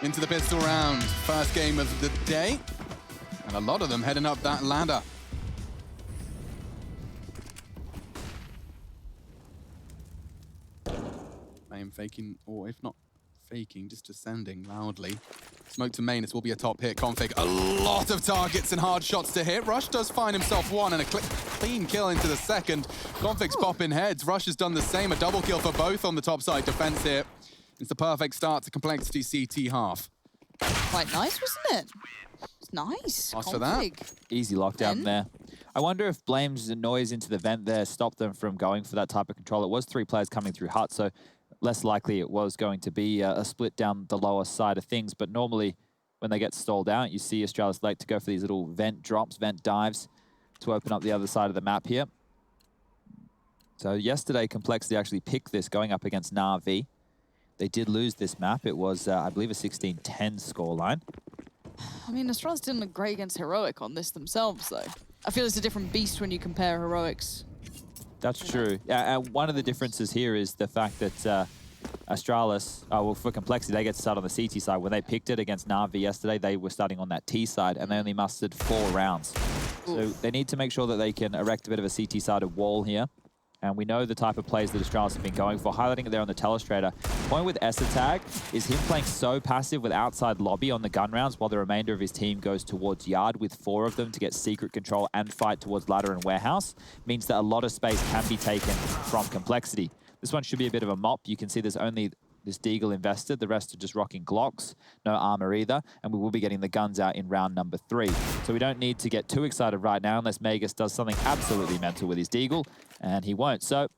into the pistol round. First game of the day. And a lot of them heading up that ladder. I am faking, or if not faking, just descending loudly. Smoke to main, this will be a top hit. Config, a lot of targets and hard shots to hit. Rush does find himself one and a clean kill into the second. Config's popping heads. Rush has done the same, a double kill for both on the top side defense here. It's the perfect start to Complexity CT half. Quite nice, wasn't it? It's nice. Lost for that. Easy lockdown there. I wonder if Blame's noise into the vent there stopped them from going for that type of control. It was 3 players coming through hut, so less likely it was going to be a split down the lower side of things. But normally when they get stalled out, you see Astralis like to go for these little vent drops, vent dives to open up the other side of the map here. So yesterday, Complexity actually picked this going up against Na'Vi. They did lose this map. It was, I believe, a 16-10 scoreline. I mean, Astralis didn't look great against Heroic on this themselves, though. I feel it's a different beast when you compare Heroics. That's true. And one of the differences here is the fact that Astralis, well, for Complexity, they get to start on the CT side. When they picked it against Na'Vi yesterday, they were starting on that T side, and they only mustered 4 rounds. So they need to make sure that they can erect a bit of a CT-sided wall here. And we know the type of plays that Astralis have been going for. Highlighting it there on the Telestrator. The point with Tag is him playing so passive with outside lobby on the gun rounds while the remainder of his team goes towards yard with 4 of them to get secret control and fight towards ladder and warehouse. Means that a lot of space can be taken from Complexity. This one should be a bit of a mop. You can see there's only this Deagle invested. The rest are just rocking Glocks. No armor either. And we will be getting the guns out in round number 3. So we don't need to get too excited right now unless Magus does something absolutely mental with his Deagle. And he won't. So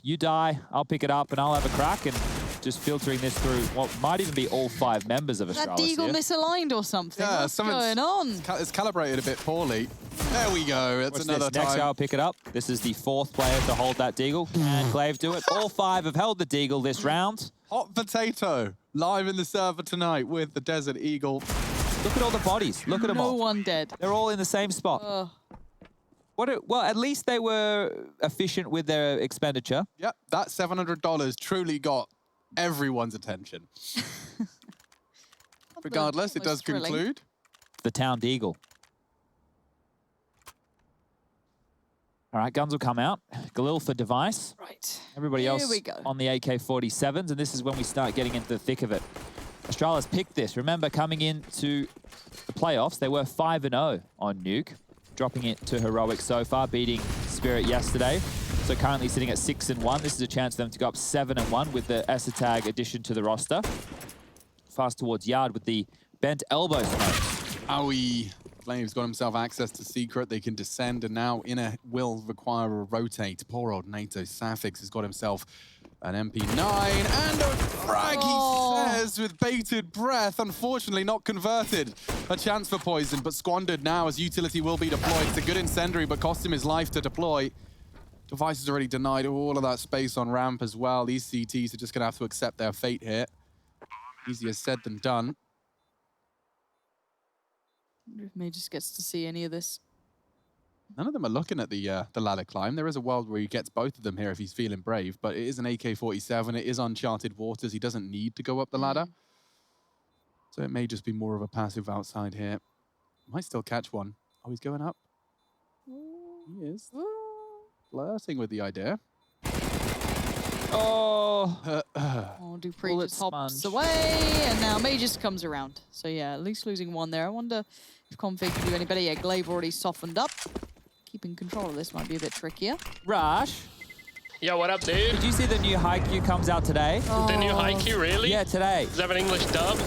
you die, I'll pick it up, and I'll have a crack. And just filtering this through what might even be all 5 members of Astralis. That Deagle misaligned or something? Yeah, what's going on? It's calibrated a bit poorly. There we go. It's another time. Next guy will pick it up. This is the 4th player to hold that Deagle. And Glaive do it. All 5 have held the Deagle this round. Hot Potato, live in the server tonight with the Desert Eagle. Look at all the bodies. Look at them all. No one dead. They're all in the same spot. Well, at least they were efficient with their expenditure. Yep, that $700 truly got everyone's attention. Regardless, it does conclude. The Town Deagle. All right, guns will come out. Galil for device. Right. Everybody else on the AK-47s, and this is when we start getting into the thick of it. Astralis picked this. Remember, coming into the playoffs, they were 5-0 on Nuke, dropping it to Heroic so far, beating Spirit yesterday. So currently sitting at 6-1. This is a chance for them to go up 7-1 with the Tag addition to the roster. Fast towards yard with the bent elbow smokes. Owie. Flame's got himself access to secret. They can descend, and now Inner will require a rotate. Poor old NATO Safix has got himself an MP9 and a frag, he says, with bated breath. Unfortunately, not converted. A chance for poison, but squandered now as utility will be deployed. It's a good incendiary, but cost him his life to deploy. Device has already denied all of that space on ramp as well. These CTs are just going to have to accept their fate here. Easier said than done. I wonder if May just gets to see any of this. None of them are looking at the ladder climb. There is a world where he gets both of them here if he's feeling brave, but it is an AK-47. It is uncharted waters. He doesn't need to go up the ladder. So it may just be more of a passive outside here. Might still catch one. Oh, he's going up. He is. Flirting with the idea. Dupree just hops away, and now May just comes around. So yeah, at least losing 1 there. I wonder if Config can do any better. Yeah, Glaive already softened up. Keeping control of this might be a bit trickier. Rush. Yo, what up, dude? Did you see the new Haikyuu comes out today? The new Haikyuu, really? Yeah, today. Does it have an English dub?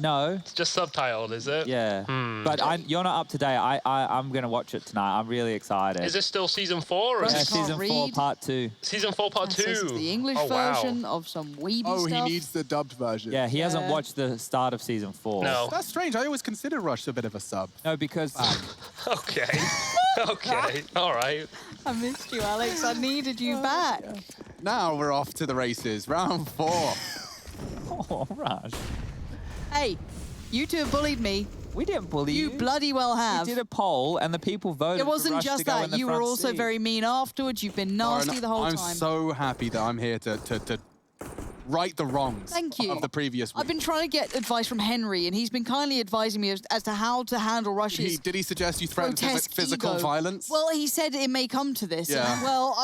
No. It's just subtitled, is it? Yeah. But you're not up to date. I'm going to watch it tonight. I'm really excited. Is this still season 4? Or yeah, season 4, part 2. Season 4, part 2? It's the English version of some weeby stuff. He needs the dubbed version. Yeah, he hasn't watched the start of season 4. No. That's strange. I always consider Rush a bit of a sub. No, because... Okay. Okay. All right. I missed you, Alex. I needed you back. Yeah. Now we're off to the races. Round 4. Oh, Rush. Hey, you 2 have bullied me. We didn't bully you. You bloody well have. We did a poll and the people voted. It wasn't for Rush just to go in that. the You were front also seat. very mean afterwards. You've been nasty the whole time. I'm so happy that I'm here to right the wrongs Thank you. of the previous week. I've been trying to get advice from Henry, and he's been kindly advising me as to how to handle Rush's Did he suggest you threaten physical ego. violence? Well, he said it may come to this. Yeah. And, well,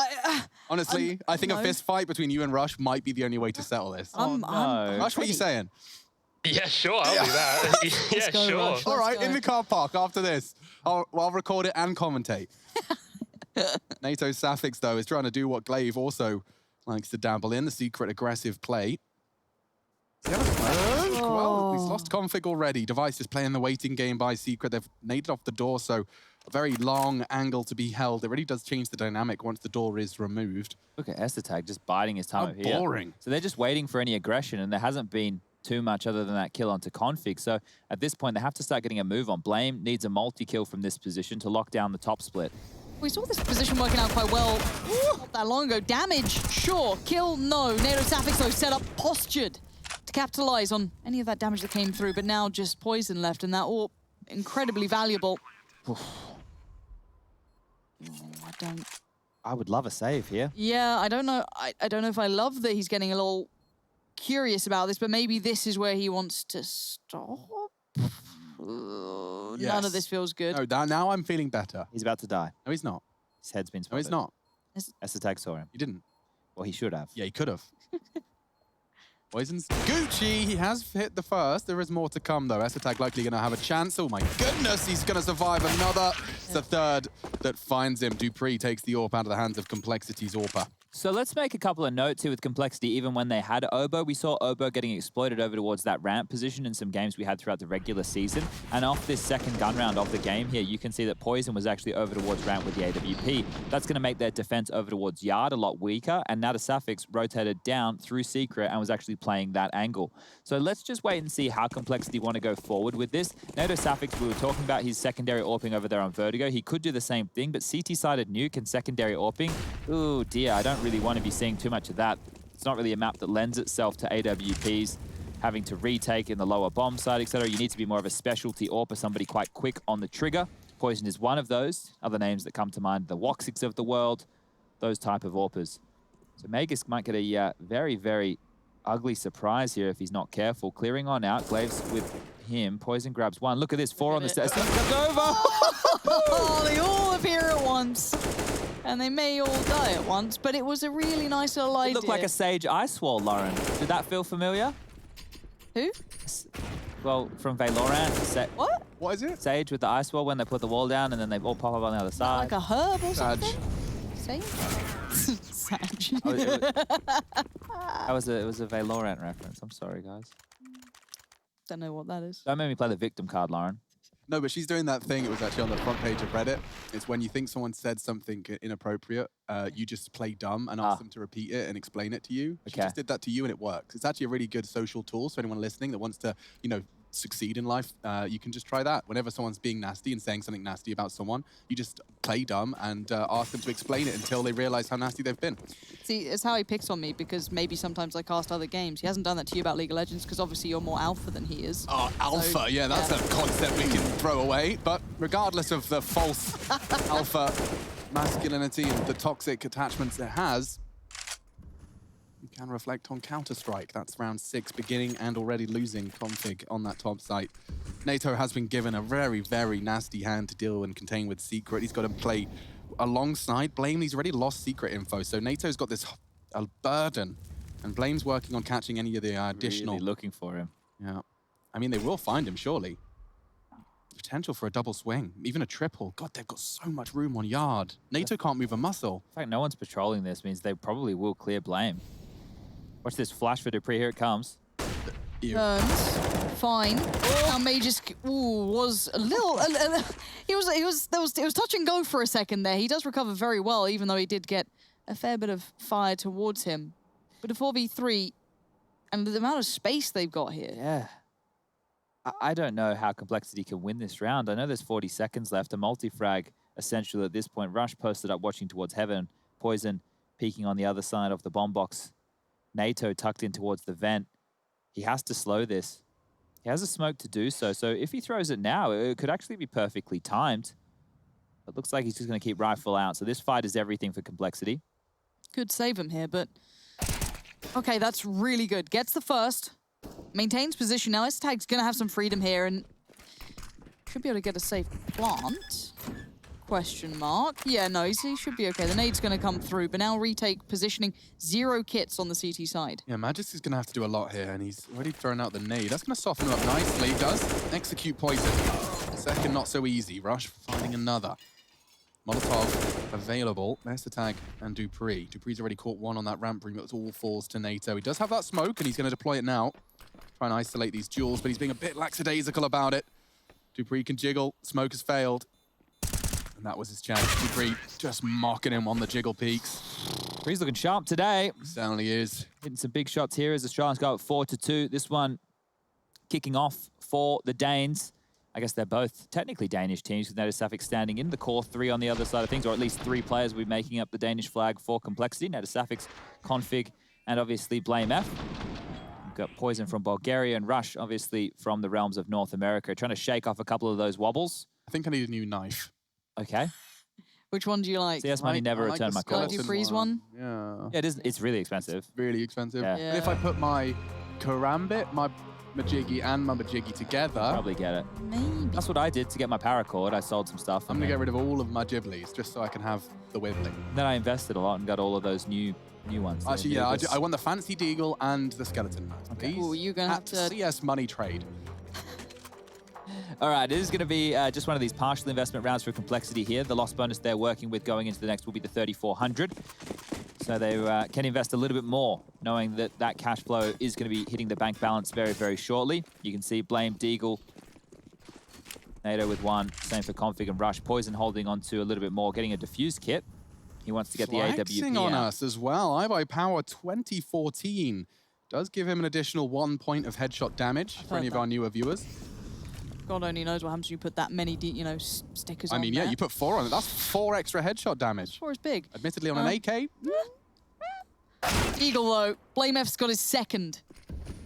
Honestly, I think a fist fight between you and Rush might be the only way to settle this. I'm Rush, what are you saying? Yeah, sure, I'll do that. Yeah, go, sure. Rush. All right, go. in the car park after this. I'll record it and commentate. NATO Safix, though, is trying to do what Glaive also likes to dabble in, the secret aggressive play. Does he have a smoke? Well, he's lost config already. Device is playing the waiting game by Secret. They've naded off the door, so a very long angle to be held. It really does change the dynamic once the door is removed. Look at Esthertag just biding his time How over here. boring. So they're just waiting for any aggression, and there hasn't been too much other than that kill onto config. So at this point, they have to start getting a move on. Blame needs a multi-kill from this position to lock down the top split. We saw this position working out quite well not that long ago. Damage, sure. Kill, no. NATO Safix, though, set up postured to capitalize on any of that damage that came through, but now just poison left, and that all incredibly valuable. I would love a save here. Yeah, I don't know. I don't know if I love that he's getting a little curious about this, but maybe this is where he wants to stop. None of this feels good. No, now I'm feeling better. He's about to die. No, he's not. His head's been No, spotted. he's not. Esthertag saw him. He didn't. Well, he should have. Yeah, he could have. Poison's Gucci. He has hit the first. There is more to come, though. Esthertag likely going to have a chance. Oh, my goodness. He's going to survive another. It's the third that finds him. Dupree takes the AWP out of the hands of Complexity's AWPer. So let's make a couple of notes here with Complexity. Even when they had Obo, we saw Obo getting exploited over towards that ramp position in some games we had throughout the regular season. And off this second gun round of the game here, you can see that Poison was actually over towards ramp with the AWP. That's going to make their defense over towards Yard a lot weaker. And now the Safix rotated down through Secret and was actually playing that angle. So let's just wait and see how Complexity want to go forward with this. NATO Safix, we were talking about his secondary AWPing over there on Vertigo. He could do the same thing, but CT-sided Nuke and secondary AWPing, ooh dear, I don't really want to be seeing too much of that. It's not really a map that lends itself to AWPs having to retake in the lower bomb side, etc. You need to be more of a specialty AWPer, somebody quite quick on the trigger. Poison is one of those. Other names that come to mind, the Woxics of the world, those type of AWPers. So Magus might get a very, very ugly surprise here if he's not careful. Clearing on out, Glaives with him. Poison grabs one. Look at this, four on the stairs. Comes over! Oh, they all appear at once. And they may all die at once, but it was a really nice little idea. It looked like a Sage Ice Wall, Lauren. Did that feel familiar? Who? Well, from Valorant. What? What is it? Sage with the Ice Wall when they put the wall down and then they all pop up on the other side. Like a herb or Sag. something? Sage? Sag. Oh, it was a Valorant reference. I'm sorry, guys. Don't know what that is. Don't make me play the victim card, Lauren. No, but she's doing that thing. It was actually on the front page of Reddit. It's when you think someone said something inappropriate, you just play dumb and ask them to repeat it and explain it to you. She just did that to you and it works. It's actually a really good social tool. So anyone listening that wants to, you know, succeed in life, you can just try that. Whenever someone's being nasty and saying something nasty about someone, you just play dumb and ask them to explain it until they realize how nasty they've been. See, it's how he picks on me because maybe sometimes I cast other games. He hasn't done that to you about League of Legends because obviously you're more alpha than he is. Oh, alpha, So, yeah, that's a concept we can throw away. But regardless of the false alpha masculinity and the toxic attachments it has, you can reflect on Counter-Strike. That's round 6, beginning and already losing config on that top site. NATO has been given a very, very nasty hand to deal and contain with Secret. He's got to play alongside Blame. He's already lost Secret info, so NATO's got this a burden. And Blame's working on catching any of the additional... Really looking for him. Yeah. I mean, they will find him, surely. Potential for a double swing, even a triple. God, they've got so much room on Yard. NATO can't move a muscle. In fact, no one's patrolling this, means they probably will clear Blame. Watch this flash for Dupree, here it comes. Turns. Fine. Now Magus was a little... It was touch and go for a second there. He does recover very well, even though he did get a fair bit of fire towards him. But a 4v3, and the amount of space they've got here. Yeah. I don't know how Complexity can win this round. I know there's 40 seconds left. A multi-frag essential at this point. Rush posted up watching towards heaven. Poison peeking on the other side of the bomb box. NATO tucked in towards the vent. He has to slow this. He has a smoke to do so. So if he throws it now, it could actually be perfectly timed. It looks like he's just going to keep rifle out. So this fight is everything for Complexity. Could save him here, but Okay, that's really good. Gets the first. Maintains position. Now S-Tag's going to have some freedom here and should be able to get a safe plant. Question mark. Yeah, no, he should be okay. The nade's going to come through, but now retake positioning. 0 kits on the CT side. Yeah, Magis is going to have to do a lot here, and he's already thrown out the nade. That's going to soften him up nicely. Does execute poison. Second, not so easy. Rush finding another. Molotov available. There's the tag and Dupree. Dupree's already caught one on that ramp room. It all falls to NATO. He does have that smoke, and he's going to deploy it now. Try and isolate these duels, but he's being a bit lackadaisical about it. Dupree can jiggle. Smoke has failed. And that was his chance. Dupree just mocking him on the jiggle peaks. Dupree's looking sharp today. He certainly is. Hitting some big shots here as Australians go up 4-2. This one kicking off for the Danes. I guess they're both technically Danish teams with Native Safik standing in the core 3 on the other side of things, or at least 3 players will be making up the Danish flag for Complexity. Native Safik's Config and obviously Blame F. We've got Poison from Bulgaria and Rush, obviously from the realms of North America, trying to shake off a couple of those wobbles. I think I need a new knife. Okay. Which one do you like? CS Money never like returned the my calls. Do you freeze one? Yeah. Yeah, it is. It's really expensive. Really expensive. Yeah. And if I put my Karambit, my Majiggy, and my Majiggy together, Probably get it. Maybe. That's what I did to get my paracord. I sold some stuff. I'm and going to get then- rid of all of my Gibblies just so I can have the Wibbly. Then I invested a lot and got all of those new ones. Actually, yeah, I want the Fancy Deagle and the Skeleton Knife, please. Ooh, you're gonna have At to- CS Money Trade. All right, it is going to be just one of these partial investment rounds for Complexity here. The loss bonus they're working with going into the next will be the 3,400. So they can invest a little bit more, knowing that that cash flow is going to be hitting the bank balance very, very shortly. You can see Blame, Deagle, NATO with 1. Same for Config and Rush. Poison holding on to a little bit more, getting a diffuse kit. He wants to get the Flexing AWP on out. us as well. iBuyPower 2014 does give him an additional 1 point of headshot damage for any of that. our newer viewers. God only knows what happens when you put that many, stickers on I mean, yeah, there. you put 4 on it. That's 4 extra headshot damage. 4 is big. Admittedly, on an AK. Eagle, though. Blame F's got his second.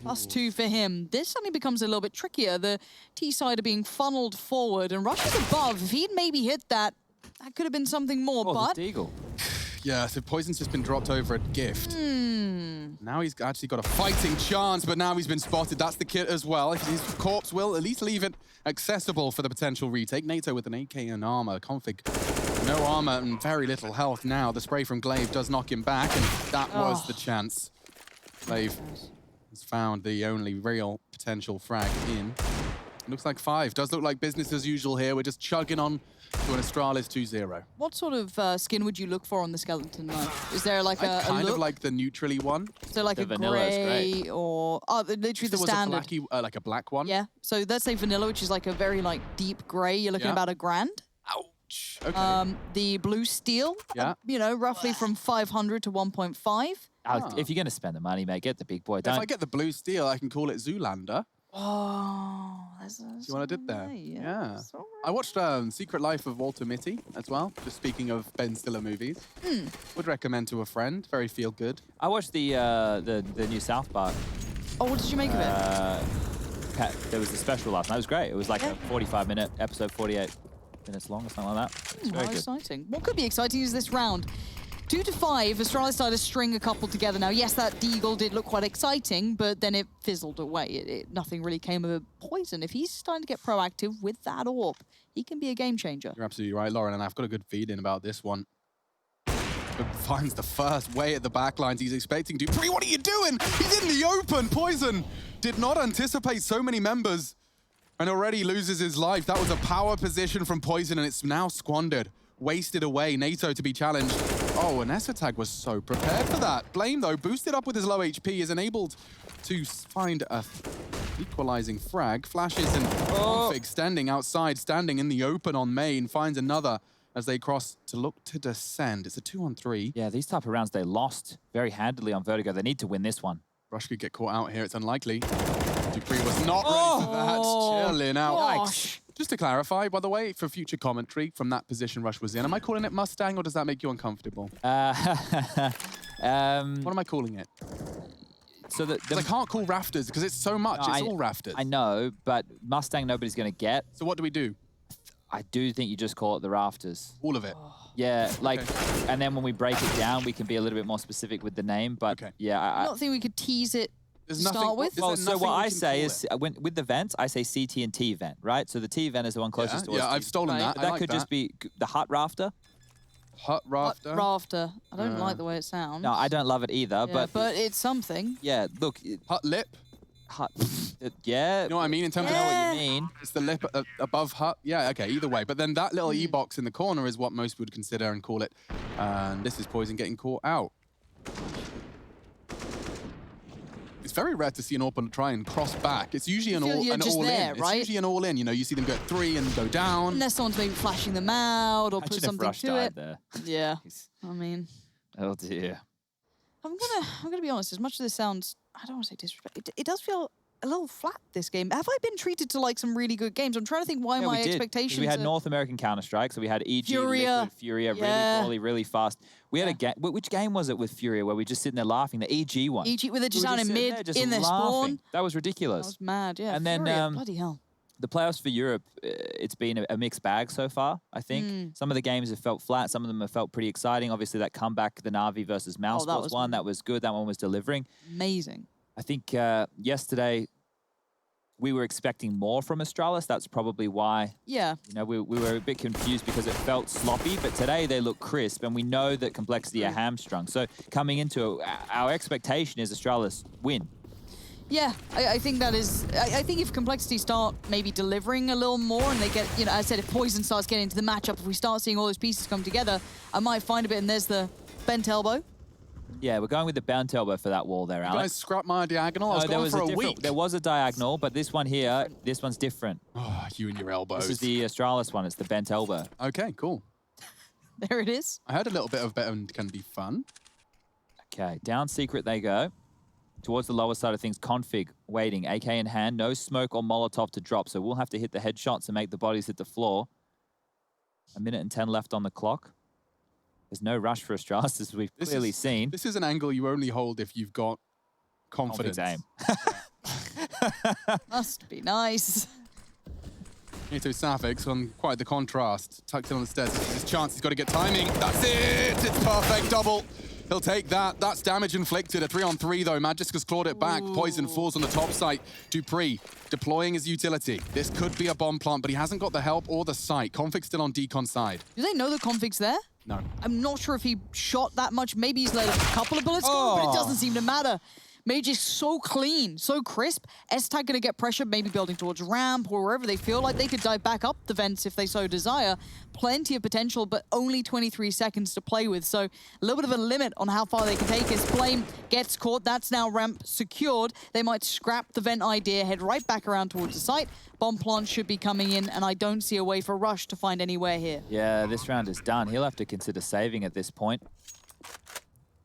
+2 for him. This suddenly becomes a little bit trickier. The T-side are being funneled forward, and Rush is above. If he'd maybe hit that, that could have been something more, Oh, but... the Deagle. Yeah, so Poison's just been dropped over a gift. Now he's actually got a fighting chance, but now he's been spotted. That's the kit as well. His corpse will at least leave it accessible for the potential retake. NATO with an AK and armor. Config, no armor and very little health now. The spray from Glaive does knock him back, and that was the chance. Glaive has found the only real potential frag in. It looks like 5. Does look like business as usual here. We're just chugging on to an Astralis 2-0. What sort of skin would you look for on the Skeleton Knife? Is there like I a kind look? of like the neutrally one. So like The a vanilla is grey great. or... Oh, literally If the there was standard. a blacky, like a black one. Yeah, so let's say vanilla, which is like a very deep grey. You're looking Yeah. about $1,000. Ouch. Okay. The blue steel, Yeah. Roughly from 500 to 1.5. Alex, if you're going to spend the money, mate, get the big boy. If Don't I get the blue steel, I can call it Zoolander. Oh, that's See what I did there? Yeah. that's all I watched Secret Life of Walter Mitty as well. Just speaking of Ben Stiller movies. Would recommend to a friend. Very feel good. I watched the new South Park. Oh, what did you make of it? There was the special last night. It was great. It was like a 45-minute episode, 48 minutes long or something like that. It's very How good. exciting. What could be exciting is this round. 2 to 5, Astralis started to string a couple together. Now, yes, that Deagle did look quite exciting, but then it fizzled away. Nothing really came of it. Poison, if he's starting to get proactive with that orb, he can be a game changer. You're absolutely right, Lauren, and I've got a good feeling about this one. But finds the first way at the back lines. He's expecting Dupree. What are you doing? He's in the open. Poison did not anticipate so many members and already loses his life. That was a power position from Poison, and it's now squandered. Wasted away. NATO to be challenged. Oh, and Esatag was so prepared for that. Blame, though, boosted up with his low HP, is enabled to find a equalizing frag. Flashes and Config standing outside, standing in the open on main, finds another as they cross to look to descend. It's a 2-on-3. Yeah, these type of rounds, they lost very handily on Vertigo. They need to win this one. Rush could get caught out here. It's unlikely. Dupree was not ready for that. Chilling out. Gosh. Just to clarify, by the way, for future commentary from that position Rush was in, am I calling it Mustang or does that make you uncomfortable? What am I calling it? So the 'Cause I can't call Rafters because it's so much. No, It's all Rafters. I know, but Mustang nobody's going to get. So what do we do? I do think you just call it the rafters. All of it. Yeah, like, Okay. and then when we break it down, we can be a little bit more specific with the name. But yeah, I don't think we could tease it There's to nothing, start with. is there so nothing what we I can say call is, it? with the vents, I say CT and T vent, right? So the T vent is the one closest to us. Yeah, I've stolen Right. that. But I that like could just be the hut rafter. Hut rafter. Rafter. I don't like the way it sounds. No, I don't love it either. Yeah, but it's something. yeah, look, Hut lip. hut. Yeah. You know what I mean? In terms I know of what you mean. it's the lip above hut. Yeah, okay, either way. But then that little E-box in the corner is what most would consider and call it. And this is Poison getting caught out. It's very rare to see an AWP try and cross back. It's usually an all-in. Right? It's usually an all-in. You know, you see them go 3 and go down. Unless someone's maybe flashing them out or put Imagine if something Rush to died it. there. Yeah. I mean, Oh dear. I'm gonna be honest. As much as this sounds, I don't want to say disrespect. It does feel a little flat this game. Have I been treated to like some really good games? I'm trying to think why Yeah, my we did. 'Cause expectations. We had are... North American Counter-Strike, so we had EG, Furia. Liquid, Furia, Yeah. really quality, really fast. We had a game. Which game was it with Furia where we just sitting there laughing? The EG one. EG with it just We were down in sitting mid, there just in their laughing. spawn. That was That ridiculous. was mad, yeah. And then, Furia, bloody hell. The playoffs for Europe, it's been a mixed bag so far, I think. Some of the games have felt flat. Some of them have felt pretty exciting. Obviously, that comeback, the Na'Vi versus Mouse was one, that was good. That one was delivering. Amazing. I think yesterday we were expecting more from Astralis. That's probably why, Yeah. you know, we were a bit confused because it felt sloppy. But today they look crisp, and we know that Complexity are hamstrung. So coming into it, our expectation is Astralis win. Yeah, I think that is... I think if Complexity start maybe delivering a little more and they get... You know, as I said, if Poison starts getting into the matchup, if we start seeing all those pieces come together, I might find a bit, and there's the bent elbow. Yeah, we're going with the bounce elbow for that wall there, You Alex. guys scrap my diagonal. I was going for a week. There was a diagonal, but this one here, this one's different. Oh, you and your elbows. This is the Astralis one. It's the bent elbow. Okay, cool. There it is. I heard a little bit of better can be fun. Okay, down secret they go. Towards the lower side of things, config, waiting, AK in hand, no smoke or Molotov to drop, so we'll have to hit the headshots and make the bodies hit the floor. 1 minute and 10 left on the clock. There's no rush for Astralis, as we've clearly seen. This is an angle you only hold if you've got confidence. Aim. Must be nice. Into Safix on quite the contrast. Tucked in on the stairs. This is his chance. He's got to get timing. That's it. It's perfect. Double. He'll take that. That's damage inflicted. A 3-on-3 though. Magiska's clawed it back. Poison falls on the top site. Dupree deploying his utility. This could be a bomb plant, but he hasn't got the help or the sight. Config's still on Decon side. Do they know the config's there? No. I'm not sure if he shot that much. Maybe he's let a couple of bullets go, but it doesn't seem to matter. Mage is so clean, so crisp. S-Tag gonna get pressure, maybe building towards ramp or wherever they feel like they could dive back up the vents if they so desire. Plenty of potential, but only 23 seconds to play with. So a little bit of a limit on how far they can take as Flame gets caught. That's now ramp secured. They might scrap the vent idea, head right back around towards the site. Bomb plant should be coming in, and I don't see a way for Rush to find anywhere here. Yeah, this round is done. He'll have to consider saving at this point.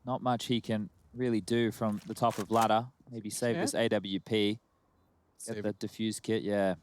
Not much he can really do from the top of ladder. Maybe save this AWP. Get the defuse kit, yeah.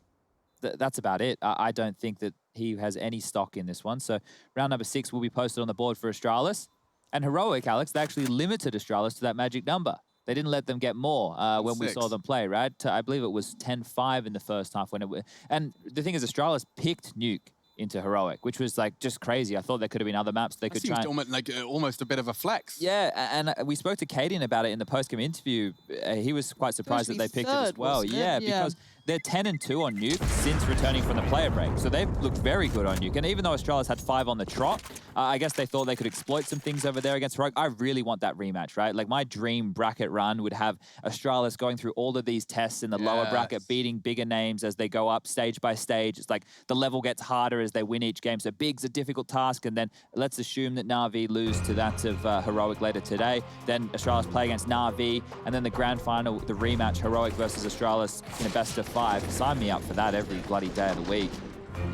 That's about it. I don't think that he has any stock in this one. So round number 6 will be posted on the board for Astralis. And Heroic, Alex, they actually limited Astralis to that magic number. They didn't let them get more when we saw them play, right? I believe it was 10-5 in the first half. And the thing is, Astralis picked Nuke into Heroic, which was like just crazy. I thought there could have been other maps they could try. Almost like almost a bit of a flex. Yeah, and we spoke to Kaden about it in the post-game interview. He was quite surprised that they picked it as well. Yeah, because they're 10-2 on Nuke since returning from the player break. So they've looked very good on Nuke. And even though Astralis had 5 on the trot, I guess they thought they could exploit some things over there against Heroic. I really want that rematch, right? Like my dream bracket run would have Astralis going through all of these tests in the lower bracket, beating bigger names as they go up stage by stage. It's like the level gets harder as they win each game. So big's a difficult task. And then let's assume that Na'Vi lose to that of Heroic later today. Then Astralis play against Na'Vi. And then the grand final, the rematch, Heroic versus Astralis in a best of 5. Sign me up for that every bloody day of the week.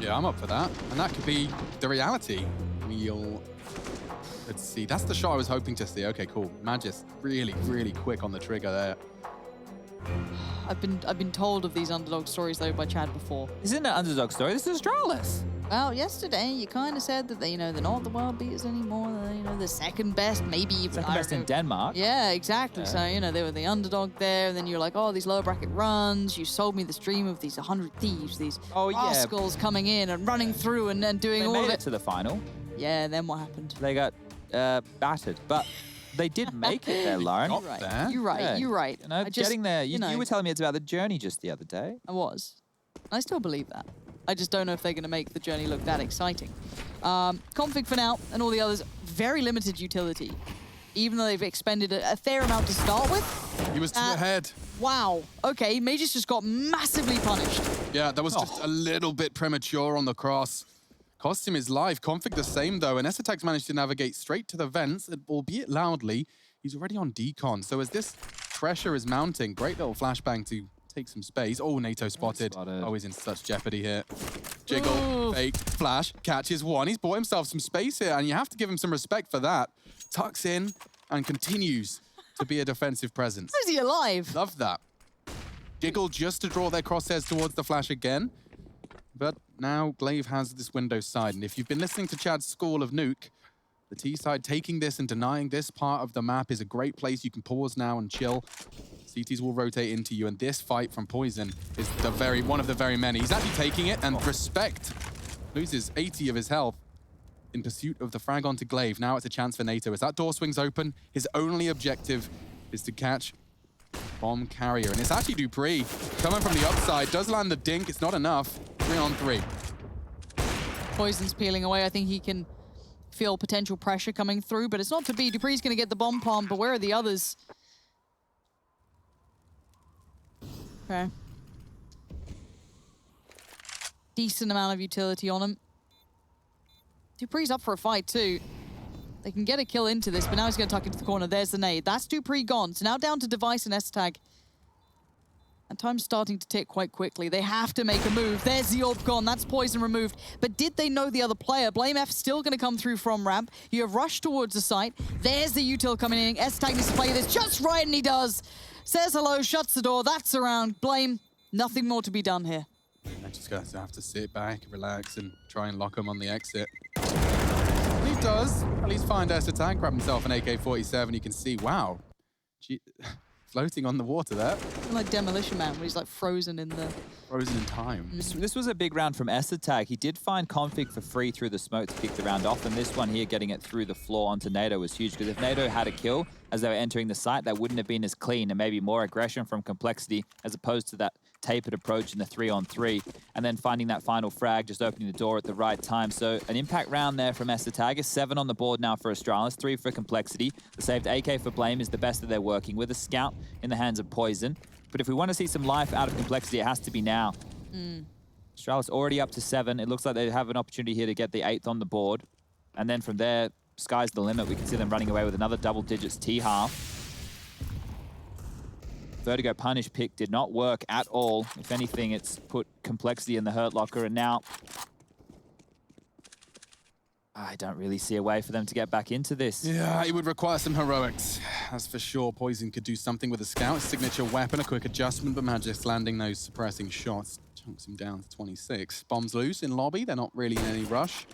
Yeah, I'm up for that. And that could be the reality. Let's see. That's the shot I was hoping to see. Okay, cool. Magis really, really quick on the trigger there. I've been told of these underdog stories though by Chad before. This isn't an underdog story. This is Astralis. Well, yesterday you kind of said that they're not the world beaters anymore. They're the second best, maybe even Second best in Denmark. Yeah, exactly. Yeah. So they were the underdog there, and then you're like, oh, these lower bracket runs. You sold me this dream of these 100 thieves, these rascals coming in and running through and doing all of it. They made it to the final. Yeah, then what happened? They got battered, but they did make it there, Lauren. You're right. You're right. Yeah. You're right. Getting there. You were telling me it's about the journey just the other day. I was. I still believe that. I just don't know if they're going to make the journey look that exciting. Config for now, and all the others, very limited utility. Even though they've expended a fair amount to start with. He was too ahead. Wow. Okay, Mages just got massively punished. Yeah, that was just a little bit premature on the cross. Cost him his life. Config the same, though, and Esatag's managed to navigate straight to the vents, albeit loudly. He's already on decon, so as this pressure is mounting, great little flashbang to take some space. Oh, NATO spotted. Oh, he's in such jeopardy here. Jiggle, fake, flash, catches one. He's bought himself some space here, and you have to give him some respect for that. Tucks in and continues to be a defensive presence. How is he alive? Love that. Jiggle just to draw their crosshairs towards the flash again. But now Glaive has this window side, and if you've been listening to Chad's School of Nuke, the T side taking this and denying this part of the map is a great place. You can pause now and chill. CTs will rotate into you, and this fight from Poison is one of the very many. He's actually taking it, and respect. Loses 80 of his health in pursuit of the frag onto Glaive. Now it's a chance for NATO. As that door swings open, his only objective is to catch bomb carrier. And it's actually Dupree coming from the upside. Does land the dink. It's not enough. 3-on-3. Poison's peeling away. I think he can feel potential pressure coming through, but it's not to be. Dupree's going to get the bomb palm, but where are the others? Okay. Decent amount of utility on him. Dupree's up for a fight too. They can get a kill into this, but now he's going to tuck into the corner. There's the nade. That's Dupree gone. So now down to Device and Esatag. And time's starting to tick quite quickly. They have to make a move. There's the orb gone. That's Poison removed. But did they know the other player? Blame F still going to come through from ramp. You have rushed towards the site. There's the util coming in. Esatag needs to play this just right, and he does. Says hello, shuts the door. That's around. Blame. Nothing more to be done here. I'm just going to have to sit back, relax, and try and lock him on the exit. He does. At least find Esatag, grab himself an AK-47. You can see, wow. Floating on the water there. Like Demolition Man, where he's like frozen in the... Frozen in time. This was a big round from Esatag. He did find Config for free through the smoke to kick the round off, and this one here, getting it through the floor onto NATO, was huge, because if NATO had a kill as they were entering the site, that wouldn't have been as clean, and maybe more aggression from Complexity, as opposed to that tapered approach in the 3-on-3, and then finding that final frag, just opening the door at the right time. So an impact round there from Esatag. 7 on the board now for Astralis, 3 for Complexity. The saved AK for Blame is the best that they're working with. A scout in the hands of Poison. But if we want to see some life out of Complexity, it has to be now. Astralis already up to 7. It looks like they have an opportunity here to get the 8th on the board. And then from there, sky's the limit. We can see them running away with another double digits T-half. Vertigo punish pick did not work at all. If anything, it's put Complexity in the hurt locker, and now I don't really see a way for them to get back into this. Yeah, it would require some heroics. That's for sure. Poison could do something with a scout, signature weapon, a quick adjustment, but Magic's landing those suppressing shots chunks him down to 26. Bombs loose in lobby. They're not really in any rush.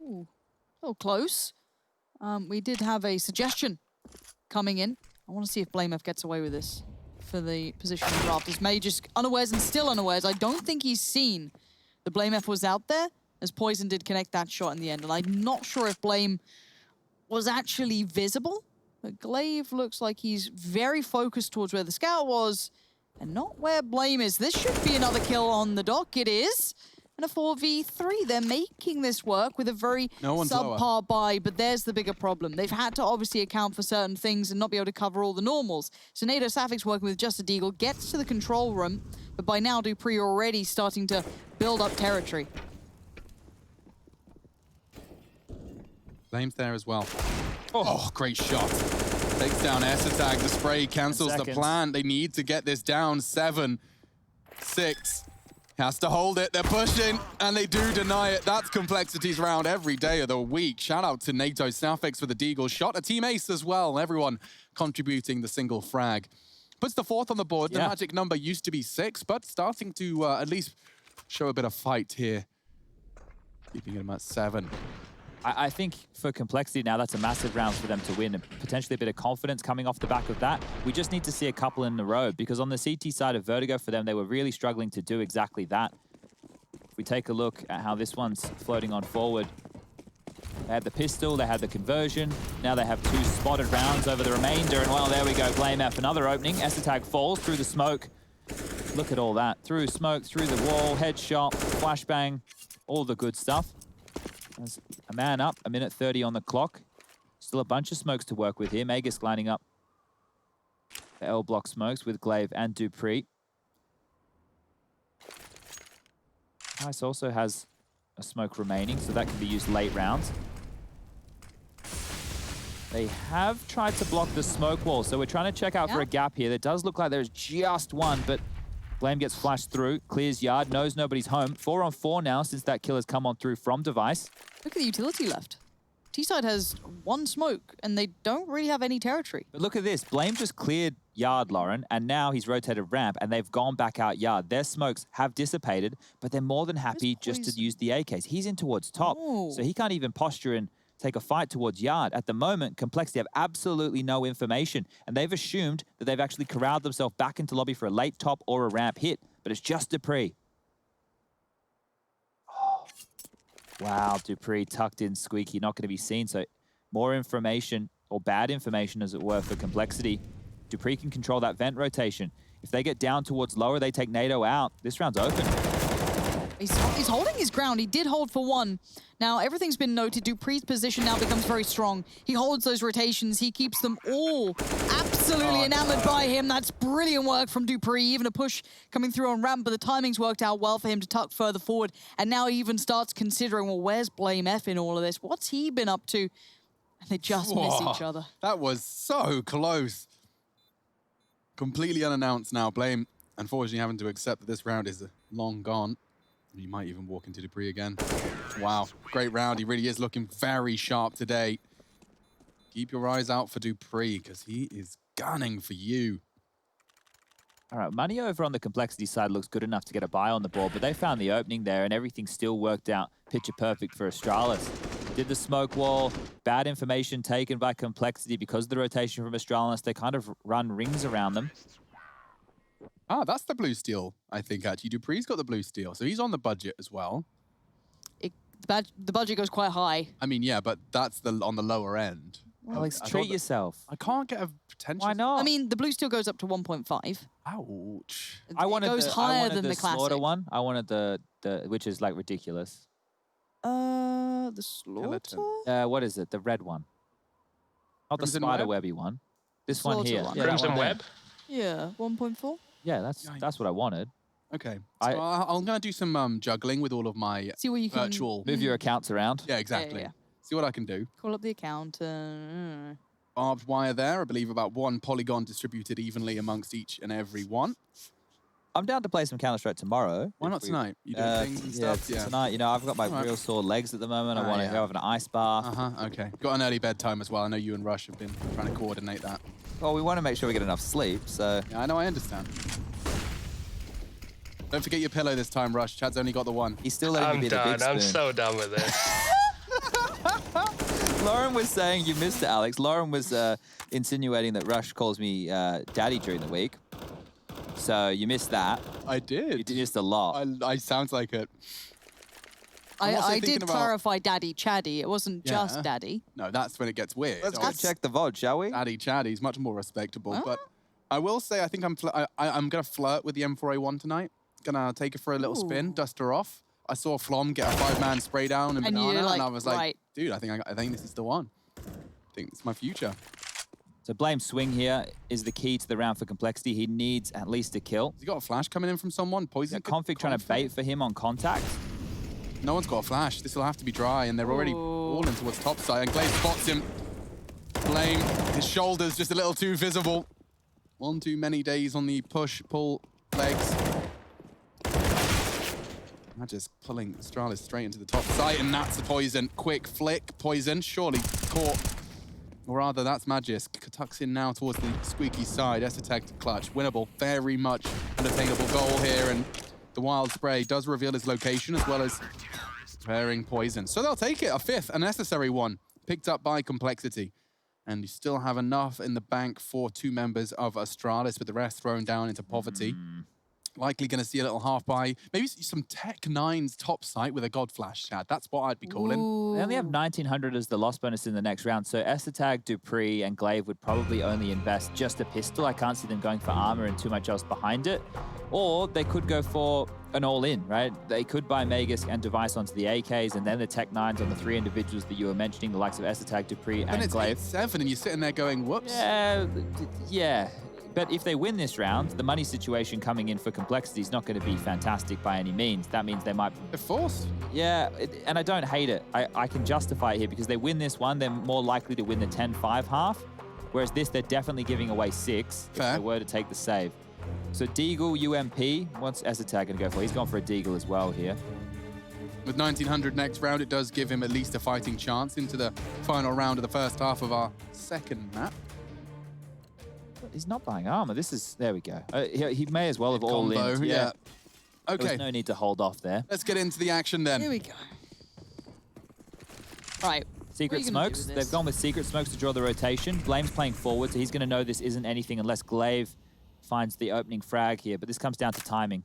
Ooh, a little close. We did have a suggestion coming in. I want to see if BlameF gets away with this for the position of Rafters. May just unawares and still unawares. I don't think he's seen the BlameF was out there, as Poison did connect that shot in the end. And I'm not sure if Blame was actually visible, but Glaive looks like he's very focused towards where the scout was and not where Blame is. This should be another kill on the dock. It is. And a 4v3. They're making this work with a very subpar buy, but there's the bigger problem. They've had to obviously account for certain things and not be able to cover all the normals. So NATO Safik's working with just a deagle, gets to the control room, but by now Dupree already starting to build up territory. Flames there as well. Oh, great shot. Takes down Esatag. The spray cancels the plan. They need to get this down. 7, 6. Has to hold it. They're pushing, and they do deny it. That's Complexity's round every day of the week. Shout out to NATO Safix for the deagle shot. A team ace as well. Everyone contributing the single frag. Puts the 4th on the board. The Yeah. magic number used to be 6, but starting to at least show a bit of fight here. Keeping him at 7. I think for Complexity now, that's a massive round for them to win, and potentially a bit of confidence coming off the back of that. We just need to see a couple in a row, because on the CT side of Vertigo, for them, they were really struggling to do exactly that. If we take a look at how this one's floating on forward, they had the pistol, they had the conversion, now they have 2 spotted rounds over the remainder, and well, there we go, Blame F, another opening. Esatag falls through the smoke. Look at all that. Through smoke, through the wall, headshot, flashbang, all the good stuff. There's a man up, 1:30 on the clock. Still a bunch of smokes to work with here. Magisk lining up the L block smokes with Glaive and Dupree. Ice also has a smoke remaining, so that can be used late rounds. They have tried to block the smoke wall, so we're trying to check out for a gap here. There does look like there's just one, but Blame gets flashed through, clears yard, knows nobody's home. 4 on 4 now since that kill has come on through from Device. Look at the utility left. T-side has 1 smoke, and they don't really have any territory. But look at this. Blame just cleared yard, Lauren, and now he's rotated ramp, and they've gone back out yard. Their smokes have dissipated, but they're more than happy just to use the AKs. He's in towards top, so he can't even posture and take a fight towards yard. At the moment, Complexity have absolutely no information, and they've assumed that they've actually corralled themselves back into lobby for a late top or a ramp hit, but it's just Dupree. Oh. Wow, Dupree tucked in squeaky, not going to be seen, so more information, or bad information as it were, for Complexity. Dupree can control that vent rotation. If they get down towards lower, they take NATO out. This round's open. He's holding his ground. He did hold for 1. Now, everything's been noted. Dupree's position now becomes very strong. He holds those rotations. He keeps them all absolutely enamored by him. That's brilliant work from Dupree. Even a push coming through on ramp, but the timing's worked out well for him to tuck further forward. And now he even starts considering, well, where's Blame F in all of this? What's he been up to? And they just miss each other. That was so close. Completely unannounced now. Blame, unfortunately, having to accept that this round is long gone. He might even walk into Dupree again. Wow, great round. He really is looking very sharp today. Keep your eyes out for Dupree, because he is gunning for you. All right, money over on the Complexity side looks good enough to get a buy on the board, but they found the opening there, and everything still worked out picture perfect for Astralis. Did the smoke wall, bad information taken by Complexity because of the rotation from Astralis. They kind of run rings around them. Ah, that's the blue steel, I think, actually. Dupree's got the blue steel, so he's on the budget as well. The budget goes quite high. I mean, yeah, but that's on the lower end. Alex, treat yourself. I can't get a potential. Why not? I mean, the blue steel goes up to 1.5. Ouch. I wanted it goes higher than the classic. slaughter one. I wanted the which is like ridiculous. The slaughter? What is it? The red one. Not Crimson the spider Web? webby one. This one Slaughter here. one. Yeah, that Crimson one there. Web? Yeah, 1.4. Yeah, that's what I wanted. Okay. So I'm going to do some juggling with all of my See what you can virtual... Move your accounts around. Yeah, exactly. Yeah. See what I can do. Call up the account. Barbed wire there. I believe about 1 polygon distributed evenly amongst each and every one. I'm down to play some Counter-Strike tomorrow. Why not tonight? You doing things and stuff? Yeah, tonight, you know, I've got my real sore legs at the moment. I want to go have an ice bath. Okay. Got an early bedtime as well. I know you and Rush have been trying to coordinate that. Well, we want to make sure we get enough sleep, so... Yeah, I know, I understand. Don't forget your pillow this time, Rush. Chad's only got the one. He's still letting me be the big spoon. I'm so done with this. Lauren was saying you missed it, Alex. Lauren was insinuating that Rush calls me daddy during the week. So you missed that. I did. You missed a lot. I sounds like it. I did clarify Daddy Chaddy. It wasn't just Daddy. No, that's when it gets weird. Let's go check the VOD, shall we? Daddy Chaddy's much more respectable. But I will say I think I'm going to flirt with the M4A1 tonight. Gonna take her for a little spin, dust her off. I saw Flom get a 5-man spray down in Banana, and I was like, dude, I think this is the one. I think it's my future. So Blame swing here is the key to the round for Complexity. He needs at least a kill. Has he got a flash coming in from someone? Poison? Config trying to bait for him on contact. No one's got a flash. This will have to be dry, and they're already all in towards top side. And Glaive spots him. Blame, his shoulders just a little too visible. One too many days on the push, pull, legs. Not just pulling Astralis straight into the top side, and that's the poison. Quick flick, poison, surely caught. Or rather, that's Magis. Tucks in now towards the squeaky side. Esotec to clutch. Winnable. Very much an attainable goal here. And the Wild Spray does reveal his location as well as preparing poison. So they'll take it. A fifth, a necessary one. Picked up by Complexity. And you still have enough in the bank for 2 members of Astralis, with the rest thrown down into poverty. Likely going to see a little half buy. Maybe some Tech 9's top site with a God Flash, Chad. That's what I'd be calling. Ooh. They only have 1900 as the loss bonus in the next round, so Esotag, Dupree, and Glaive would probably only invest just a pistol. I can't see them going for armor and too much else behind it. Or they could go for an all-in, right? They could buy Magus and Device onto the AKs, and then the Tech 9s on the 3 individuals that you were mentioning, the likes of Esotag, Dupree, and it's Glaive. 8-7, and you're sitting there going, whoops. Yeah. But if they win this round, the money situation coming in for Complexity is not going to be fantastic by any means. That means they might... They're forced. Yeah, and I don't hate it. I can justify it here because they win this one, they're more likely to win the 10-5 half. Whereas this, they're definitely giving away 6 if they were to take the save. So Deagle, UMP, what's Esotag going to go for? He's gone for a Deagle as well here. With 1900 next round, it does give him at least a fighting chance into the final round of the first half of our second map. He's not buying armor. This is... There we go. He may as well have all in. Yeah. Okay. There's no need to hold off there. Let's get into the action then. Here we go. Right. Secret smokes. They've gone with secret smokes to draw the rotation. Blame's playing forward, so he's going to know this isn't anything unless Glaive finds the opening frag here. But this comes down to timing.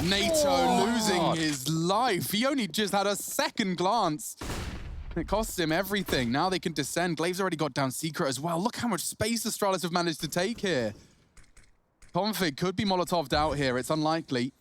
NATO losing his life. He only just had a second glance. It costs him everything. Now they can descend. Glaive's already got down Secret as well. Look how much space Astralis have managed to take here. Config could be Molotov'd out here. It's unlikely,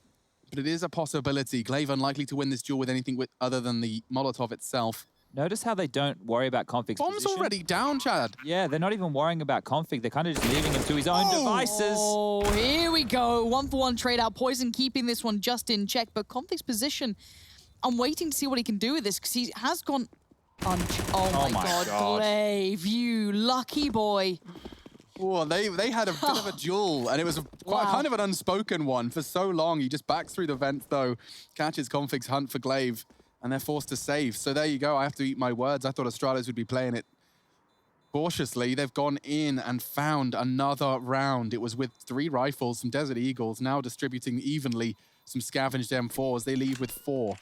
but it is a possibility. Glaive unlikely to win this duel with anything other than the Molotov itself. Notice how they don't worry about Config's Bomb's position. already down, Chad. Yeah, they're not even worrying about Config. They're kind of just leaving him to his own devices. Oh, here we go. 1-for-1 trade out. Poison keeping this one just in check, but Config's position, I'm waiting to see what he can do with this because he has gone... Oh my God, Glaive, you lucky boy. Oh, they had a bit of a duel, and it was kind of an unspoken one for so long. He just backs through the vents, though, catches Config's hunt for Glaive, and they're forced to save. So there you go. I have to eat my words. I thought Astralis would be playing it cautiously. They've gone in and found another round. It was with 3 rifles, some Desert Eagles, now distributing evenly some scavenged M4s. They leave with 4.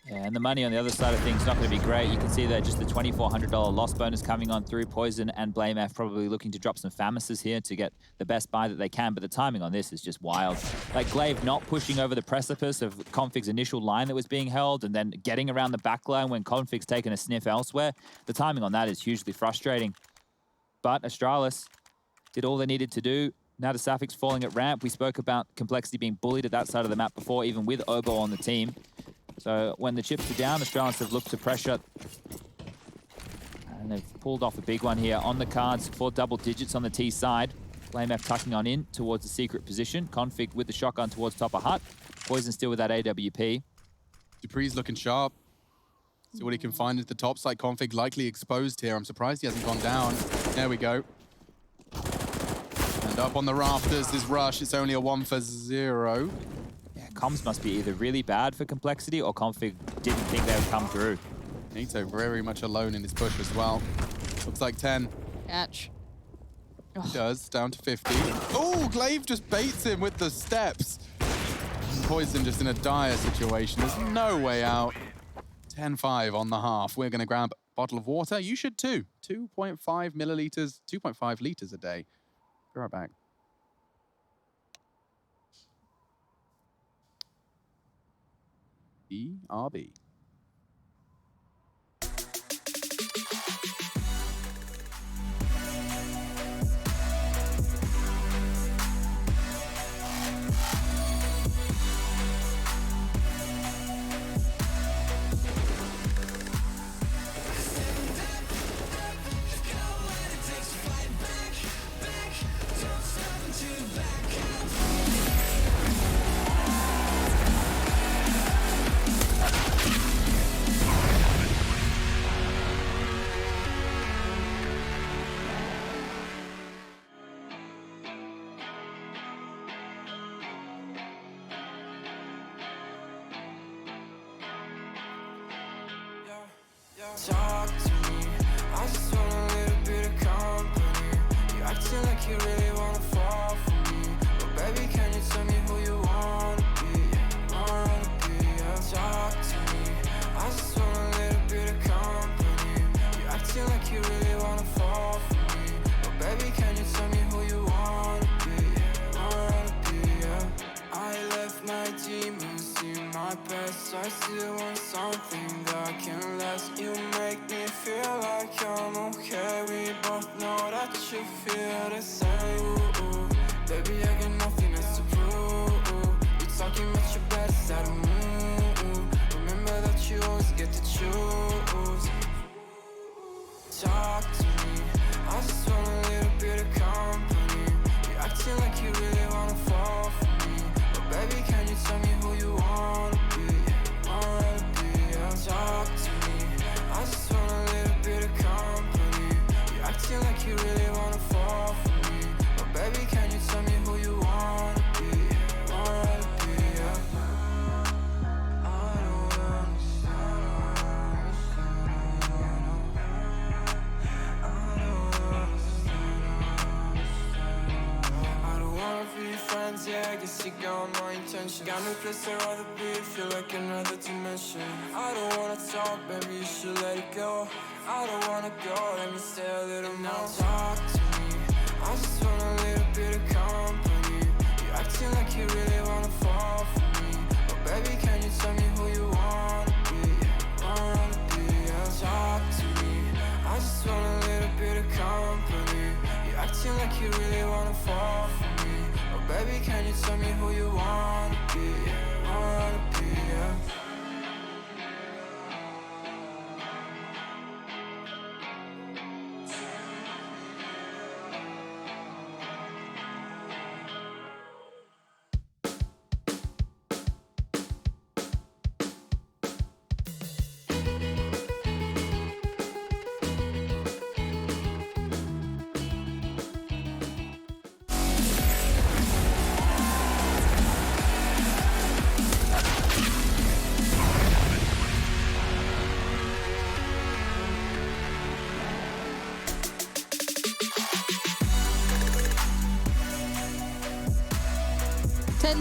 Yeah, and the money on the other side of things is not going to be great. You can see that just the $2,400 loss bonus coming on through. Poison and Blame F probably looking to drop some Famises here to get the best buy that they can, but the timing on this is just wild. Like Glaive not pushing over the precipice of Config's initial line that was being held and then getting around the back line when Config's taken a sniff elsewhere. The timing on that is hugely frustrating. But Astralis did all they needed to do. Now the Sapphics falling at ramp. We spoke about Complexity being bullied at that side of the map before, even with Obo on the team. So when the chips are down, Astralis have looked to pressure. And they've pulled off a big one here on the cards for double digits on the T side. Blame F tucking on in towards the secret position. Config with the shotgun towards top of hut. Poison still with that AWP. Dupree's looking sharp. See what he can find at the top side. Config likely exposed here. I'm surprised he hasn't gone down. There we go. And up on the rafters is Rush. It's only a 1-for-0. Comms must be either really bad for Complexity or Config didn't think they would come through. Nito very much alone in his push as well. Looks like 10. Catch. He does, down to 50. Oh, Glaive just baits him with the steps. Poison just in a dire situation. There's no way out. 10-5 on the half. We're going to grab a bottle of water. You should too. 2.5 milliliters, 2.5 liters a day. Be right back. BRB. Talk to me, I just want a little bit acting like you really wanna fall for me. But baby, can you tell me who you wanna be? Wanna be, yeah. Talk to me. I just want a little bit of company. You acting like you really wanna fall for me. But baby, can you tell me who you wanna be? Wanna be, yeah. I left my demons in my past. I still want something that can last. You make me feel like I'm okay. We both know that you feel the same. Ooh, baby, I got nothing else to prove. You talking about your bad side of me. Remember that you always get to choose. Talk to me. I just want a little bit of company. You acting like you really wanna fall for me. But baby, can you tell me who you wanna be? Wanna be, yeah. Talk to me. I just want a little bit of company. You acting like you really wanna fall for me. But baby, can you tell me who you wanna be? Wanna be, yeah. I don't I don't wanna be friends, yeah, I guess you got my intention. Got no place I'd rather be, feel like another dimension. I don't wanna talk, baby, you should let it go. I don't wanna go, let me stay a little more. Now talk to me, I just want a little bit of company. You acting like you really wanna fall for me. But baby, can you tell me who you wanna be? Wanna be, yeah. Talk to me, I just want a little bit of company. You acting like you really wanna fall for me. But baby, can you tell me who you wanna be? Wanna be, yeah.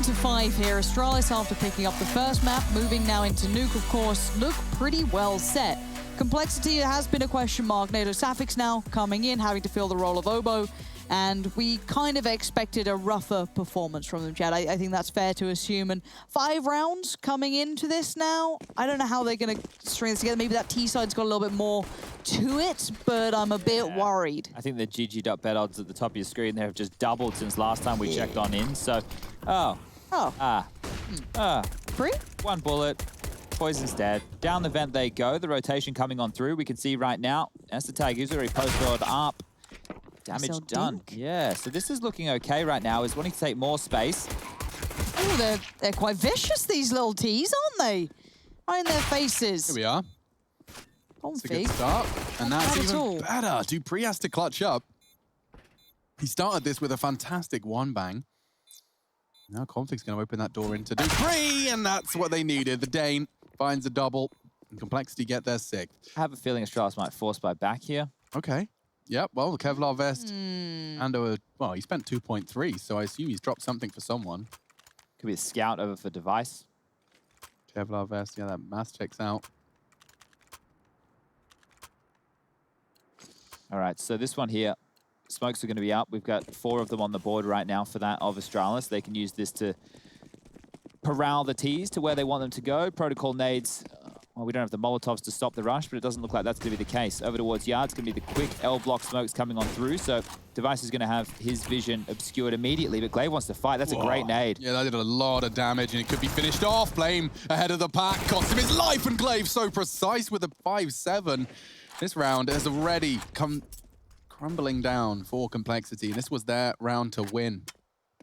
To 5 here. Astralis, after picking up the first map, moving now into Nuke, of course, look pretty well set. Complexity has been a question mark. NATO Safix now coming in, having to fill the role of Oboe, and we kind of expected a rougher performance from them, Chad. I think that's fair to assume. And 5 rounds coming into this now, I don't know how they're going to string this together. Maybe that T-side's got a little bit more to it, but I'm a bit worried. I think the GG.bet odds at the top of your screen there have just doubled since last time we checked on in. So, Free? One bullet, Poison's dead. Down the vent they go. The rotation coming on through. We can see right now, Tag is already post-rolled up. Damage done. Yeah, so this is looking okay right now. Is wanting to take more space. Oh, they're quite vicious, these little T's, aren't they? Right in their faces. Here we are. It's a good start. And that's even better. Dupree has to clutch up. He started this with a fantastic one bang. Now Config's going to open that door into Dupree, and that's what they needed. The Dane finds a double, and Complexity get their 6th. I have a feeling Astralis might force by back here. Okay. Yep, well, the Kevlar vest, and well, he spent 2.3, so I assume he's dropped something for someone. Could be a scout over for Device. Kevlar vest, yeah, that mass checks out. All right, so this one here, smokes are going to be up. We've got 4 of them on the board right now for that of Astralis. They can use this to corral the T's to where they want them to go. Protocol nades, well, we don't have the Molotovs to stop the rush, but it doesn't look like that's going to be the case. Over towards Yard, it's going to be the quick L-block smokes coming on through, so Device is going to have his vision obscured immediately, but Glaive wants to fight. That's a great nade. Yeah, that did a lot of damage, and it could be finished off. Blame ahead of the pack, cost him his life, and Glaive so precise with a 5-7. This round has already come crumbling down for Complexity, and this was their round to win.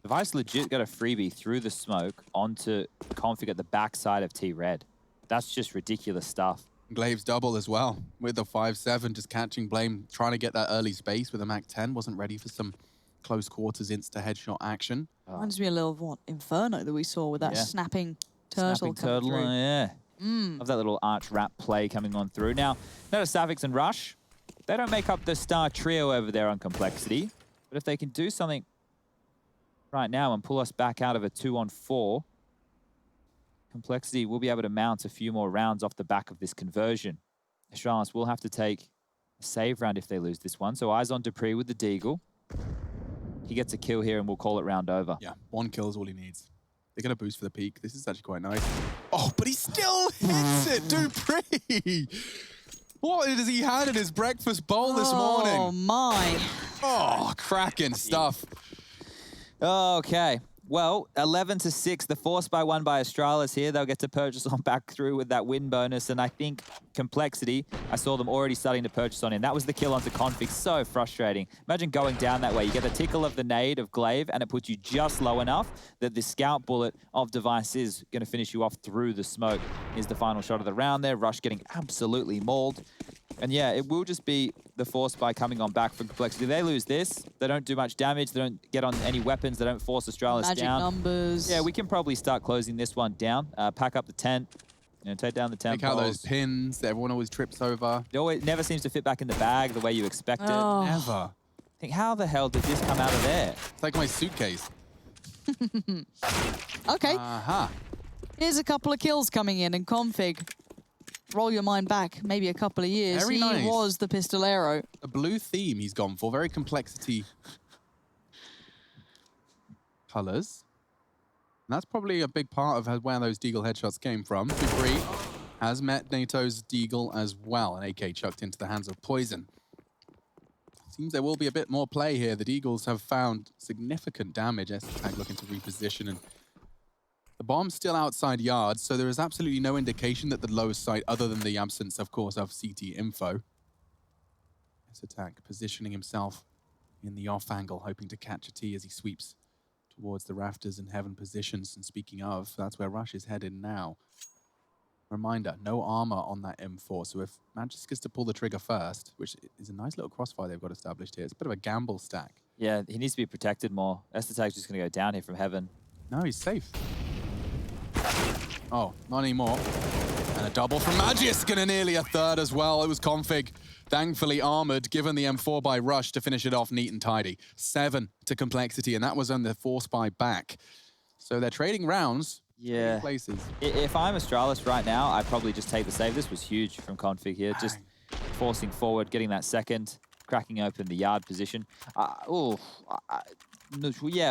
Device legit got a freebie through the smoke onto Config at the backside of T-Red. That's just ridiculous stuff. Glaive's double as well, with the 5-7, just catching Blame, trying to get that early space with a Mac-10. Wasn't ready for some close quarters insta-headshot action. Reminds me a little of what Inferno that we saw with that snapping turtle. Snapping turtle, yeah. Of that little arch wrap play coming on through. Now, notice Safix and Rush, they don't make up the star trio over there on Complexity. But if they can do something right now and pull us back out of a 2-on-4, Complexity will be able to mount a few more rounds off the back of this conversion. Astralis will have to take a save round if they lose this one. So eyes on Dupree with the Deagle. He gets a kill here and we'll call it round over. Yeah, 1 kill is all he needs. They're going to boost for the peak. This is actually quite nice. Oh, but he still hits it, Dupree! What has he had in his breakfast bowl this morning? Oh, my. Oh, cracking stuff. Okay. Well, 11-6, the force by 1 by Astralis here. They'll get to purchase on back through with that win bonus. And I think Complexity, I saw them already starting to purchase on in. That was the kill onto Config. So frustrating. Imagine going down that way. You get the tickle of the nade of Glaive, and it puts you just low enough that the scout bullet of Device is going to finish you off through the smoke. Here's the final shot of the round there. Rush getting absolutely mauled. And yeah, it will just be the force by coming on back from Complexity. They lose this, they don't do much damage, they don't get on any weapons, they don't force Astralis Magic down. numbers. Yeah, we can probably start closing this one down. Pack up the tent, take down the tent Take out poles. those pins that everyone always trips over. It never seems to fit back in the bag the way you expect Oh. it. Never. Think, how the hell did this come out of there? It's like my suitcase. Okay, Aha. here's a couple of kills coming in, and Config, roll your mind back maybe a couple of years. Very He nice. was the pistolero. A blue theme he's gone for. Very Complexity colors. And that's probably a big part of where those Deagle headshots came from. Dupree has met NATO's Deagle as well. An AK chucked into the hands of Poison. Seems there will be a bit more play here. The Deagles have found significant damage. S-Tag looking to reposition, and the bomb's still outside yards, so there is absolutely no indication that the lowest site, other than the absence, of course, of CT info. S-Tag positioning himself in the off angle, hoping to catch a T as he sweeps towards the rafters and heaven positions. And speaking of, that's where Rush is headed now. Reminder, no armor on that M4, so if Magisk is to pull the trigger first, which is a nice little crossfire they've got established here, it's a bit of a gamble stack. Yeah, he needs to be protected more. S-Tag's just going to go down here from heaven. No, he's safe. Oh, not anymore. And a double from Magisk, and nearly a third as well. It was Config, thankfully armored, given the M4 by Rush to finish it off neat and tidy. 7 to Complexity, and that was on the force by back. So they're trading rounds. Yeah. Places. If I'm Astralis right now, I'd probably just take the save. This was huge from Config here. Just forcing forward, getting that second, cracking open the yard position. Yeah,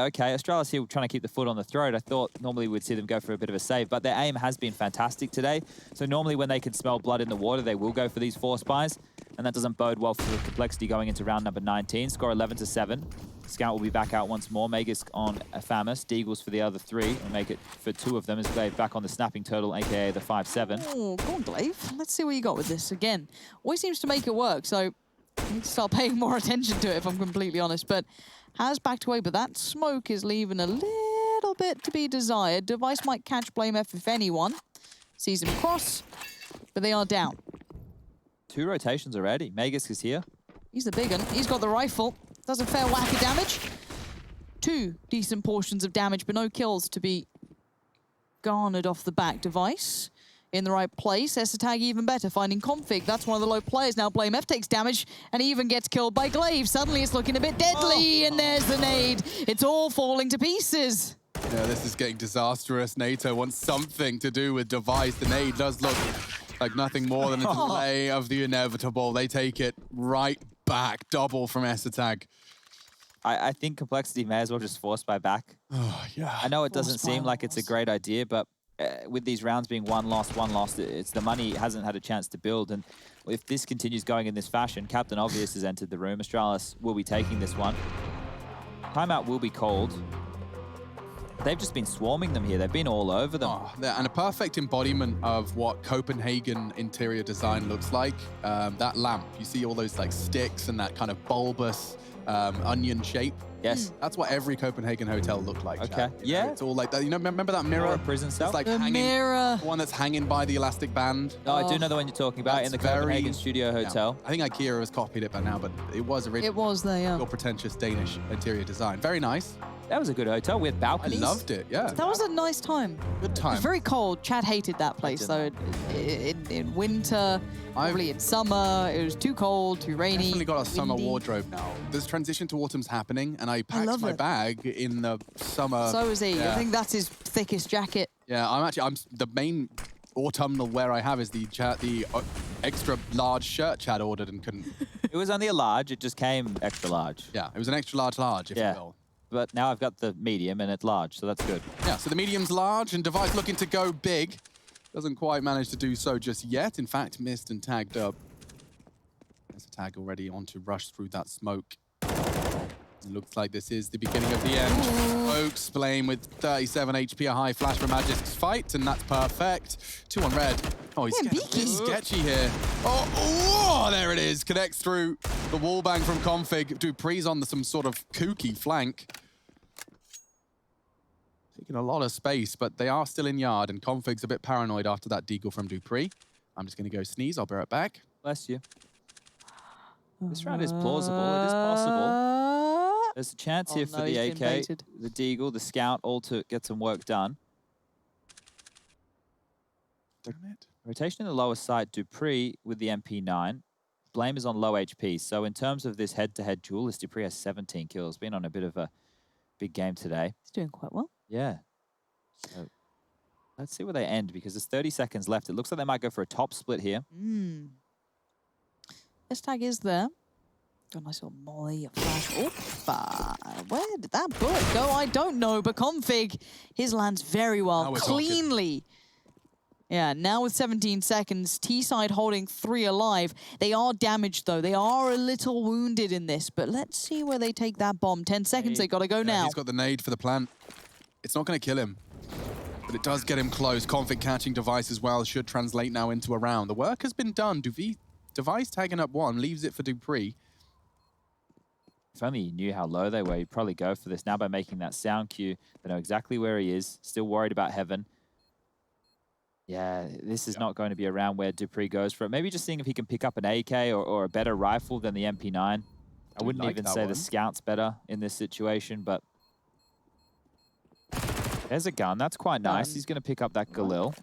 okay. Astralis here trying to keep the foot on the throat. I thought normally we'd see them go for a bit of a save, but their aim has been fantastic today. So normally when they can smell blood in the water, they will go for these force buys, and that doesn't bode well for Complexity going into round number 19. Score 11-7. Scout will be back out once more. Magisk on Famus. Deagles for the other 3. And make it for 2 of them as Glaive back on the Snapping Turtle, a.k.a. the 5-7. Oh, go on, Glaive. Let's see what you got with this. Again, always seems to make it work, so I need to start paying more attention to it, if I'm completely honest. But has backed away, but that smoke is leaving a little bit to be desired. Device might catch Blame F if anyone. Sees him cross, but they are down. 2 rotations already. Magisk is here. He's the big one. He's got the rifle. Does a fair whack of damage. 2 decent portions of damage, but no kills to be garnered off the back. Device in the right place. S-Tag even better, finding Config. That's one of the low players now. Blame F takes damage, and he even gets killed by Glaive. Suddenly it's looking a bit deadly, and there's the nade. It's all falling to pieces. Yeah, this is getting disastrous. NATO wants something to do with Device. The nade does look like nothing more than a delay of the inevitable. They take it right back. Double from S-Tag. I think Complexity may as well just force by back. Oh, yeah. I know it doesn't seem like it's a great idea, but with these rounds being one lost, it's the money hasn't had a chance to build. And if this continues going in this fashion, Captain Obvious has entered the room. Astralis will be taking this one. Timeout will be called. They've just been swarming them here. They've been all over them. Oh, and a perfect embodiment of what Copenhagen interior design looks like. That lamp, you see all those like sticks and that kind of bulbous onion shape. Yes. That's what every Copenhagen hotel looked like. Okay. Chad. You know, Yeah. It's all like that. You know, remember that mirror? Or a prison cell? It's like The hanging, mirror. the one that's hanging by the elastic band. Oh, I do know the one you're talking about in the That's very- Copenhagen Studio Hotel. Yeah. I think IKEA has copied it by now, but it was originally It was there, yeah. your pretentious Danish interior design. Very nice. That was a good hotel with I balconies. loved it, yeah. That was a nice time. Good It time. was very cold. Chad hated that place, though. In winter, probably in summer, it was too cold, too rainy. Definitely got a summer windy. wardrobe now. There's transition to autumn's happening, and I packed love my it. bag in the summer. So is he. Yeah. I think that's his thickest jacket. Yeah, I'm the main autumnal wear I have is the extra large shirt Chad ordered and couldn't. It was only a large. It just came extra large. Yeah, it was an extra large, if Yeah. you will. But now I've got the medium and it's large, so that's good. Yeah, so the medium's large and Device looking to go big. Doesn't quite manage to do so just yet. In fact, missed and tagged up. There's a tag already on to rush through that smoke. Looks like this is the beginning of the end. Oaks Blame with 37 HP, a high flash from Magic's fight, and that's perfect. 2 on red. Oh, he's getting a bit sketchy here. Oh, there it is. Connects through the wall bang from Config. Dupree's on some sort of kooky flank. Taking a lot of space, but they are still in yard, and Config's a bit paranoid after that deagle from Dupree. I'm just going to go sneeze. I'll be right back. Bless you. This round is plausible. It is possible. There's a chance here for the he's AK, been baited. the deagle, the scout, all to get some work done. Damn it. Rotation in the lower side, Dupree with the MP9. Blame is on low HP. So in terms of this head-to-head duel, this Dupree has 17 kills. Been on a bit of a big game today. He's doing quite well. Yeah. So let's see where they end because there's 30 seconds left. It looks like they might go for a top split here. This tag is there. Got a nice little molly, a flash. Where did that bullet go? I don't know, but Config, his lands very well, Now we're cleanly. Yeah, now with 17 seconds, T-side holding 3 alive. They are damaged, though. They are a little wounded in this, but let's see where they take that bomb. 10 seconds, they gotta go now. He's got the nade for the plant. It's not going to kill him, but it does get him close. Config catching Device as well should translate now into a round. The work has been done. Device tagging up 1, leaves it for Dupree. If only you knew how low they were, you'd probably go for this. Now by making that sound cue, they know exactly where he is. Still worried about Heaven. Yeah, this is not going to be a round where Dupree goes for it. Maybe just seeing if he can pick up an AK or a better rifle than the MP9. I wouldn't even say the Scout's better in this situation, but there's a gun. That's quite nice. He's going to pick up that Galil.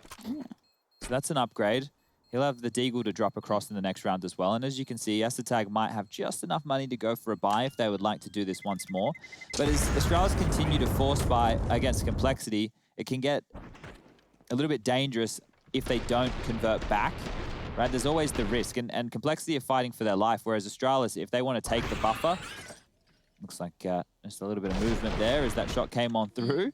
So that's an upgrade. He'll have the Deagle to drop across in the next round as well. And as you can see, Astralis might have just enough money to go for a buy if they would like to do this once more. But as Astralis continue to force buy against Complexity, it can get a little bit dangerous if they don't convert back, right? There's always the risk. And Complexity are fighting for their life, whereas Astralis, if they want to take the buffer, looks like just a little bit of movement there as that shot came on through.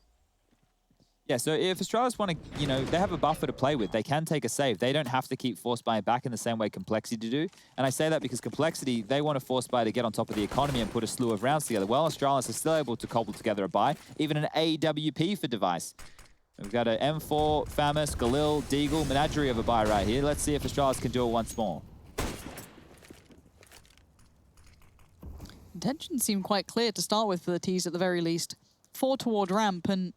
Yeah, so if Astralis want to, you know, they have a buffer to play with. They can take a save. They don't have to keep force buying back in the same way Complexity do. And I say that because Complexity, they want to force buy to get on top of the economy and put a slew of rounds together. Well, Astralis is still able to cobble together a buy, even an AWP for Device. We've got an M4, Famus, Galil, Deagle, menagerie of a buy right here. Let's see if Astralis can do it once more. Intentions seem quite clear to start with for the T's at the very least. 4 toward ramp, and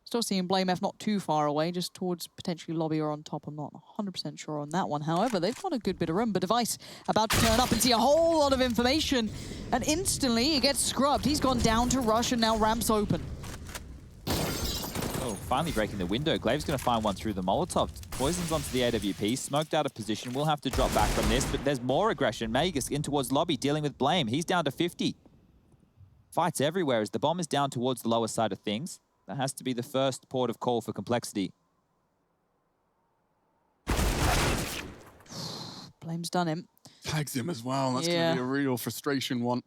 still seeing Blame F not too far away, just towards potentially lobby or on top. I'm not 100% sure on that one. However, they've got a good bit of room, but Device about to turn up and see a whole lot of information, and instantly he gets scrubbed. He's gone down to rush, and now ramp's open. Oh, finally breaking the window. Glaive's going to find one through the Molotov. Poisons onto the AWP, smoked out of position. We'll have to drop back from this, but there's more aggression. Magus in towards lobby, dealing with Blame. He's down to 50. Fights everywhere as the bomb is down towards the lower side of things. That has to be the first port of call for Complexity. Blame's done him. Tags him as well. That's going to be a real frustration one.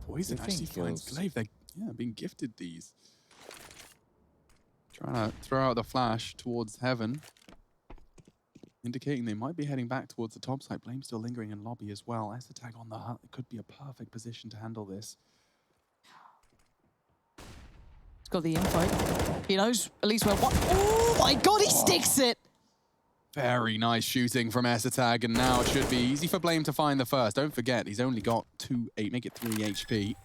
Poison actually finds Glaive. They're being gifted these. Trying to throw out the flash towards Heaven, indicating they might be heading back towards the top side. Blame still lingering in lobby as well. As the tag on the hut, it could be a perfect position to handle this. He's got the info. He knows at least where one. Oh my god, he sticks it! Very nice shooting from Tag, and now it should be easy for Blame to find the first. Don't forget, he's only got 2-8, make it 3 HP.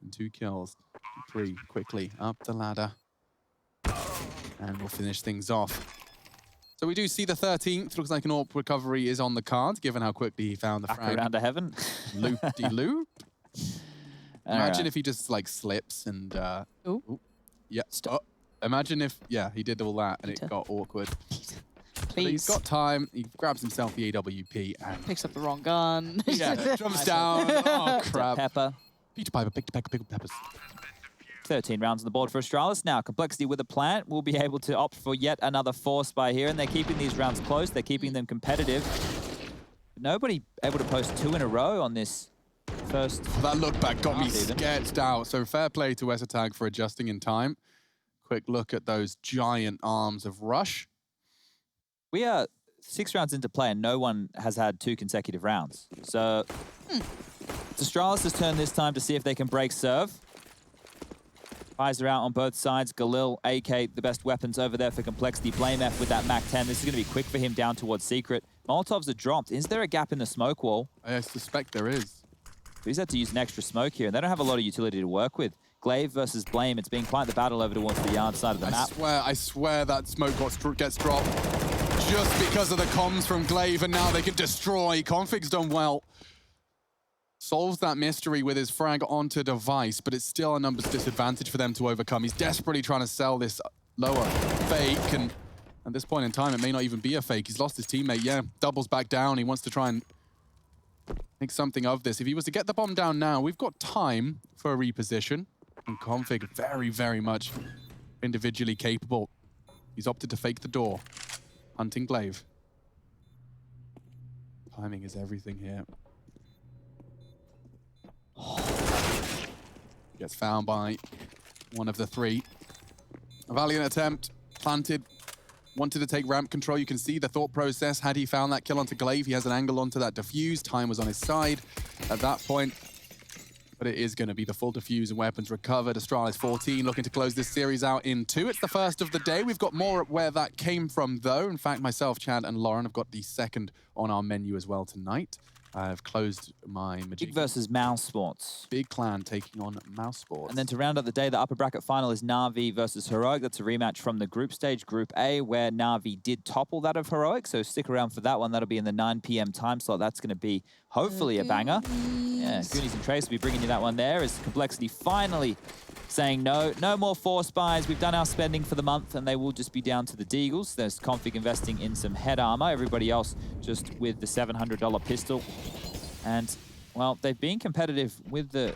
And 2 kills. 3 quickly up the ladder. And we'll finish things off. So we do see the 13th. Looks like an AWP recovery is on the card, given how quickly he found the Back frag. around to heaven. Loop-de-loop. Imagine right. if he just like slips and Ooh. yeah. Stop. Imagine if he did all that and it got awkward. But Please. he's got time. He grabs himself the AWP and Picks up the wrong gun. jumps down. Oh crap! Pepper. Peter Piper picked a pack of pickled peppers. 13 rounds on the board for Astralis. Now, Complexity with a plant will be able to opt for yet another force by here, and they're keeping these rounds close. They're keeping them competitive. Nobody able to post 2 in a row on this first. That look back got me half even. sketched out. So fair play to Esatag for adjusting in time. Quick look at those giant arms of Rush. We are 6 rounds into play, and no one has had 2 consecutive rounds. So it's Astralis' turn this time to see if they can break serve. Eyes are out on both sides. Galil, AK, the best weapons over there for Complexity. Blame F with that MAC-10. This is going to be quick for him down towards Secret. Molotovs are dropped. Is there a gap in the smoke wall? I suspect there is. He's had to use an extra smoke here, and they don't have a lot of utility to work with. Glaive versus Blame. It's been quite the battle over towards the yard side of the map. I swear that smoke gets dropped just because of the comms from Glaive, and now they can destroy. Config's done well. Solves that mystery with his frag onto device, but it's still a numbers disadvantage for them to overcome. He's desperately trying to sell this lower fake, and at this point in time, it may not even be a fake. He's lost his teammate, yeah. Doubles back down. He wants to try and make something of this. If he was to get the bomb down now, we've got time for a reposition. And Config very, very much individually capable. He's opted to fake the door. Hunting Glaive. Timing is everything here. Gets found by one of the 3. A valiant attempt, planted, wanted to take ramp control. You can see the thought process. Had he found that kill onto Glaive, he has an angle onto that defuse. Time was on his side at that point. But it is going to be the full defuse and weapons recovered. Astralis 14 looking to close this series out in 2. It's the first of the day. We've got more at where that came from, though. In fact, myself, Chad, and Lauren have got the second on our menu as well tonight. I've closed my Majig. Big versus Mouse Sports. Big Clan taking on Mouse Sports. And then to round out the day, the upper bracket final is Na'Vi versus Heroic. That's a rematch from the group stage, Group A, where Na'Vi did topple that of Heroic. So stick around for that one. That'll be in the 9 p.m. time slot. That's going to be hopefully a banger. Yeah, Goonies and Trace will be bringing you that one there as Complexity finally saying no more force buys. We've done our spending for the month, and they will just be down to the Deagles. There's Config investing in some head armor. Everybody else just with the $700 pistol. And, well, they've been competitive with the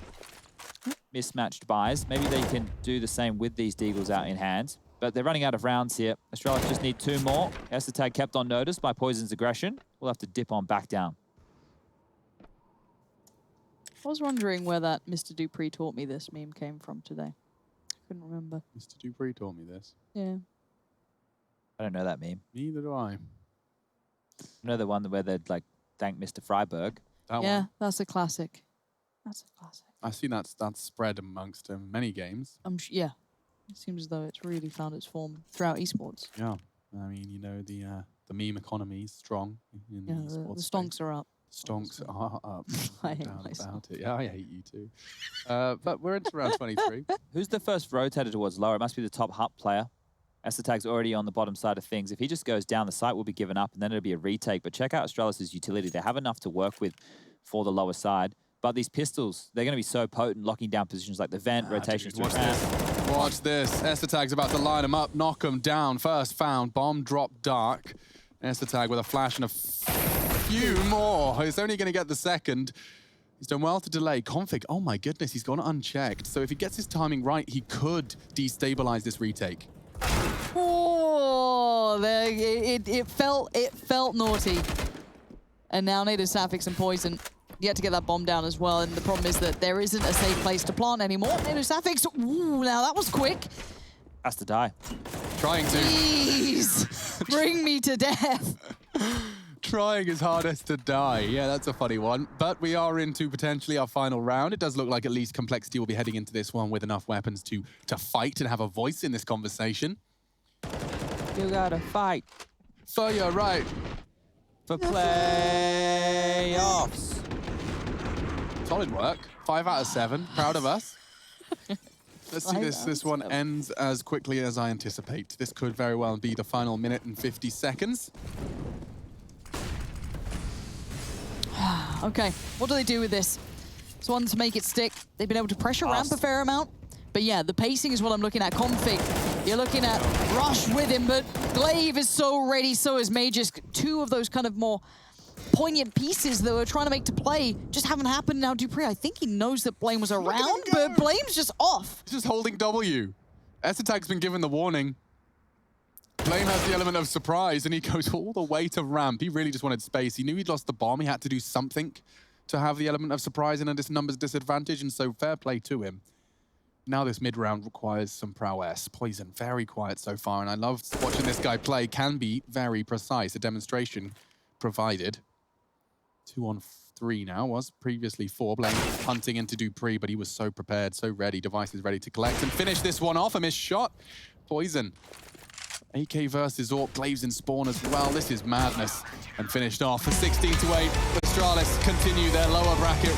mismatched buys. Maybe they can do the same with these Deagles out in hand. But they're running out of rounds here. Astralis just need 2 more. Esatag kept on notice by Poison's aggression. We'll have to dip on back down. I was wondering where that Mr. Dupree taught me this meme came from today. I couldn't remember. Mr. Dupree told me this. Yeah. I don't know that meme. Neither do I. I know the one where they'd, like, thank Mr. Freiberg. That Yeah, one. that's a classic. That's a classic. I've seen that's spread amongst many games. Yeah. It seems as though it's really found its form throughout esports. Yeah. I mean, you know, the meme economy is strong in Yeah, the esports the space. stonks are up. Stonks are up. I No hate doubt myself. about it. Yeah, I hate you too. But we're into round 23. Who's the first rotator towards lower? It must be the top HUP player. Esatag's already on the bottom side of things. If he just goes down, the site will be given up, and then it'll be a retake. But check out Astralis' utility. They have enough to work with for the lower side. But these pistols, they're going to be so potent, locking down positions like the vent, rotations Dude, to watch this. Watch this. Esatag's about to line him up, knock him down. First found, bomb drop dark. Esatag with a flash and a few more. He's only going to get the second. He's done well to delay. Config, oh my goodness, he's gone unchecked. So if he gets his timing right, he could destabilize this retake. Oh, it felt naughty. And now Native Sapphics and Poison yet to get that bomb down as well. And the problem is that there isn't a safe place to plant anymore. Native Sapphics, ooh, now that was quick. Has to die. Trying to. Please, bring me to death. Trying his hardest to die. Yeah, that's a funny one. But we are into potentially our final round. It does look like at least Complexity will be heading into this one with enough weapons to fight and have a voice in this conversation. You gotta fight So you're right. for playoffs. Solid work. 5 out of 7. Proud of us. Let's see this one ends as quickly as I anticipate. This could very well be the final minute and 50 seconds. Okay, what do they do with this? It's one to make it stick. They've been able to pressure ramp a fair amount. But yeah, the pacing is what I'm looking at. Config, you're looking at Rush with him, but Glaive is so ready, so is Magus. Two of those kind of more poignant pieces that we're trying to make to play just haven't happened. Now Dupree, I think he knows that Blame was around, but Blame's just off. He's just holding W. S-Attack's been given the warning. Blame has the element of surprise, and he goes all the way to ramp. He really just wanted space. He knew he'd lost the bomb. He had to do something to have the element of surprise and a numbers disadvantage, and so fair play to him. Now this mid-round requires some prowess. Poison, very quiet so far, and I love watching this guy play. Can be very precise. A demonstration provided. 2 on 3 now, was previously 4. Blame hunting into Dupree, but he was so prepared, so ready. Device is ready to collect and finish this one off. A missed shot. Poison. AK versus Orc. Glaives in spawn as well. This is madness. And finished off for 16-8. Astralis continue their lower bracket